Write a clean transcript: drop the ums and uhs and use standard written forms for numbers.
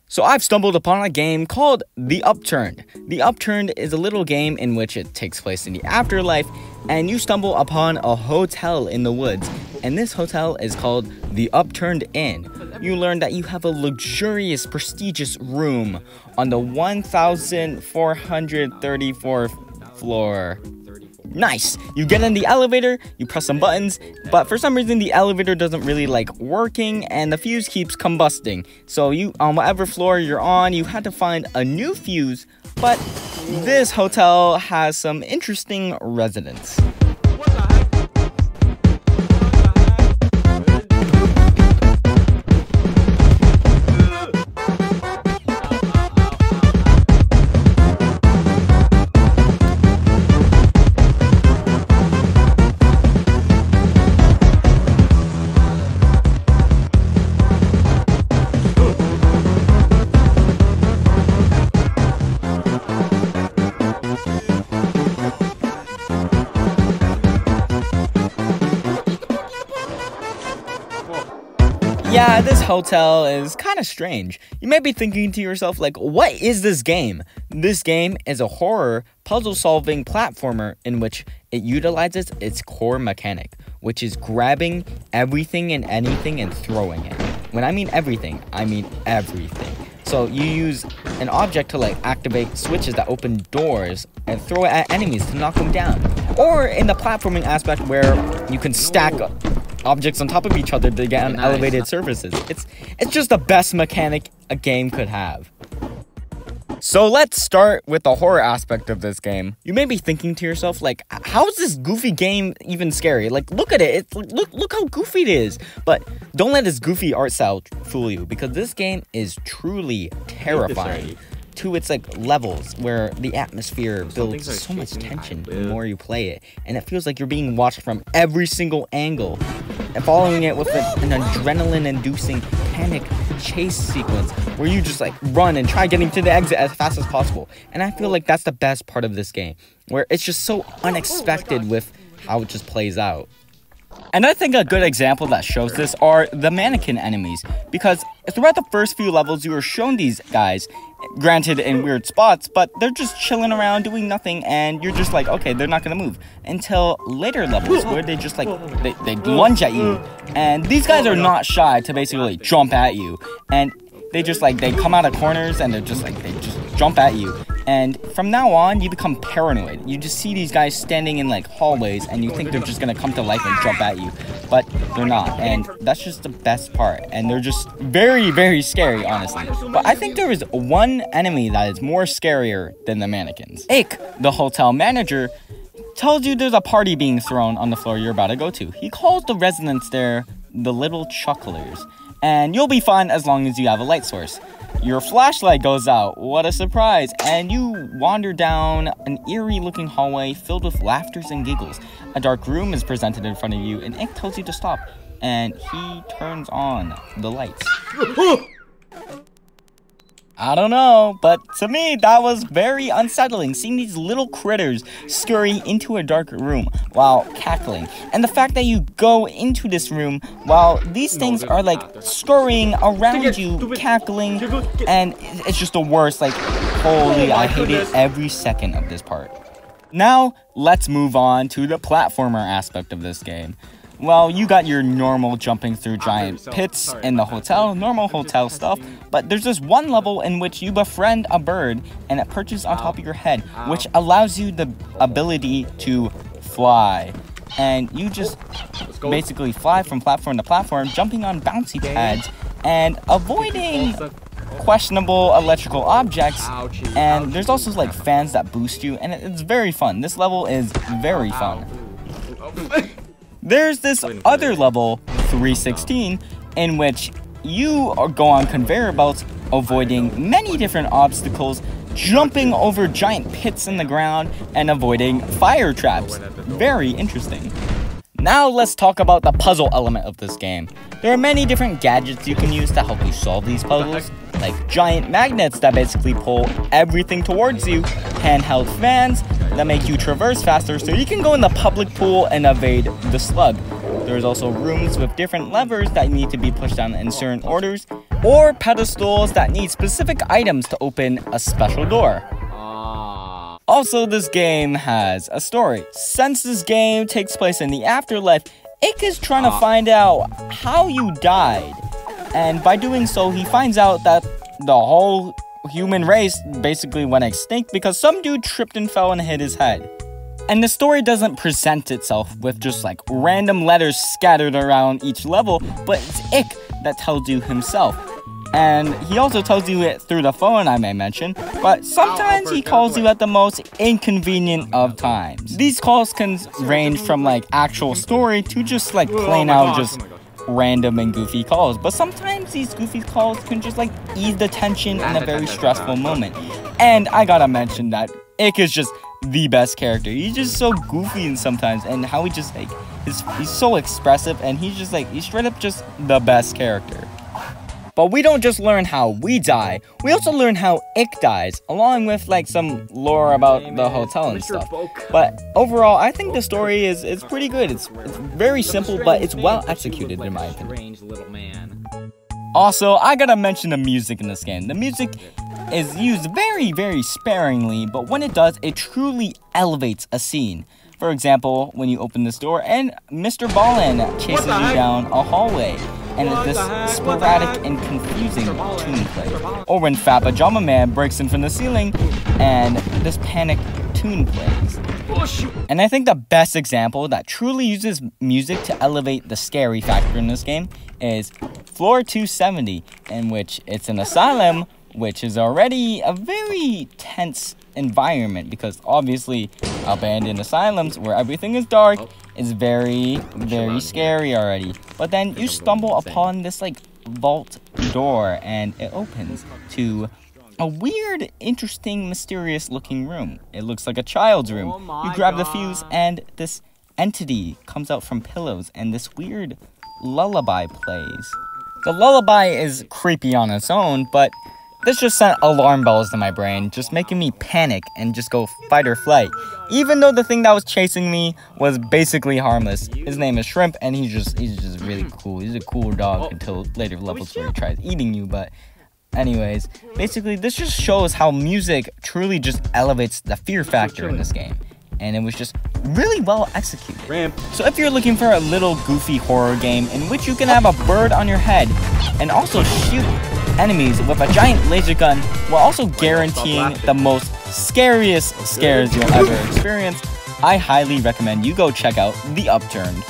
So I've stumbled upon a game called The Upturned. The Upturned is a little game in which it takes place in the afterlife, and you stumble upon a hotel in the woods. And this hotel is called The Upturned Inn. You learn that you have a luxurious, prestigious room on the 1,434th floor. Nice! You get in the elevator, you press some buttons, but for some reason the elevator doesn't really like working and the fuse keeps combusting. So you, on whatever floor you're on, you had to find a new fuse, but this hotel has some interesting residents. Yeah, this hotel is kind of strange. You may be thinking to yourself, like, what is this game? This game is a horror, puzzle-solving platformer in which it utilizes its core mechanic, which is grabbing everything and anything and throwing it. When I mean everything, I mean everything. So you use an object to like activate switches that open doors and throw it at enemies to knock them down. Or in the platforming aspect where you can stack objects on top of each other to get on elevated surfaces. It's just the best mechanic a game could have. So let's start with the horror aspect of this game. You may be thinking to yourself, like, how is this goofy game even scary? Like, look at it. Look how goofy it is. But don't let this goofy art style fool you, because this game is truly terrifying to its like levels where the atmosphere builds so much tension the more you play it, and it feels like you're being watched from every single angle, and following it with an adrenaline-inducing panic chase sequence where you just like run and try getting to the exit as fast as possible. And I feel like that's the best part of this game, where it's just so unexpected with how it just plays out. And I think a good example that shows this are the mannequin enemies, because throughout the first few levels you are shown these guys, granted in weird spots, but they're just chilling around doing nothing, and you're just like, okay, they're not gonna move, until later levels where they just like they lunge at you, and these guys are not shy to basically jump at you, and they just like they come out of corners and they just jump at you. And from now on, you become paranoid. You just see these guys standing in like hallways and you think they're just gonna come to life and jump at you, but they're not. And that's just the best part. And they're just very, very scary, honestly. But I think there is one enemy that is more scarier than the mannequins. Ake, the hotel manager, tells you there's a party being thrown on the floor you're about to go to. He calls the residents there the little chucklers. And you'll be fine as long as you have a light source. Your flashlight goes out, what a surprise, and you wander down an eerie-looking hallway filled with laughters and giggles. A dark room is presented in front of you, and Ink tells you to stop, and he turns on the lights. I don't know, but to me, that was very unsettling, seeing these little critters scurry into a dark room while cackling. And the fact that you go into this room while these things are like scurrying around you, cackling, and it's just the worst. Like, holy, I hated every second of this part. Now, let's move on to the platformer aspect of this game. Well, you got your normal jumping through giant pits in the hotel, normal hotel stuff, but there's this one level in which you befriend a bird and it perches on top of your head, which allows you the ability to fly. And you just basically fly from platform to platform, jumping on bouncy pads and avoiding questionable electrical objects. And there's also like fans that boost you, and it's very fun. This level is very fun. There's this other level, 316, in which you go on conveyor belts, avoiding many different obstacles, jumping over giant pits in the ground, and avoiding fire traps. Very interesting. Now let's talk about the puzzle element of this game. There are many different gadgets you can use to help you solve these puzzles, like giant magnets that basically pull everything towards you, handheld fans that make you traverse faster so you can go in the public pool and evade the slug. There's also rooms with different levers that need to be pushed down in certain orders, or pedestals that need specific items to open a special door. Also, this game has a story. Since this game takes place in the afterlife, Ick is trying to find out how you died. And by doing so, he finds out that the whole human race basically went extinct because some dude tripped and fell and hit his head. And the story doesn't present itself with just like random letters scattered around each level, but it's Ick that tells you himself. And he also tells you it through the phone, I may mention, but sometimes he calls you at the most inconvenient of times. These calls can range from like actual story to just like plain out just random and goofy calls, but sometimes these goofy calls can just like ease the tension in a very stressful moment. And I gotta mention that Ick is just the best character. He's just so goofy and sometimes, and how he just like he's so expressive, and he's just like he's straight up just the best character. But we don't just learn how we die, we also learn how Ick dies, along with like some lore about the hotel and stuff. But overall, I think the story is pretty good. It's very simple, but it's well executed in my opinion. Also, I gotta mention the music in this game. The music is used very, very sparingly, but when it does, it truly elevates a scene. For example, when you open this door and Mr. Ballin chases you down a hallway, and this sporadic and confusing tune plays. Or when Fat Pajama Man breaks in from the ceiling and this panic tune plays. And I think the best example that truly uses music to elevate the scary factor in this game is Floor 270, in which it's an asylum, which is already a very tense environment because obviously abandoned asylums where everything is dark is very, very scary already. But then you stumble upon this like vault door and it opens to a weird, interesting, mysterious looking room. It looks like a child's room. You grab the fuse and this entity comes out from pillows and this weird lullaby plays. The lullaby is creepy on its own, but this just sent alarm bells to my brain, just making me panic and just go fight or flight. Even though the thing that was chasing me was basically harmless. His name is Shrimp, and he's just really cool. He's a cool dog until later levels where he tries eating you. But anyways, basically this just shows how music truly just elevates the fear factor in this game. And it was just really well executed. So if you're looking for a little goofy horror game in which you can have a bird on your head and also shoot enemies with a giant laser gun while also guaranteeing the most scariest scares you'll ever experience, I highly recommend you go check out The Upturned.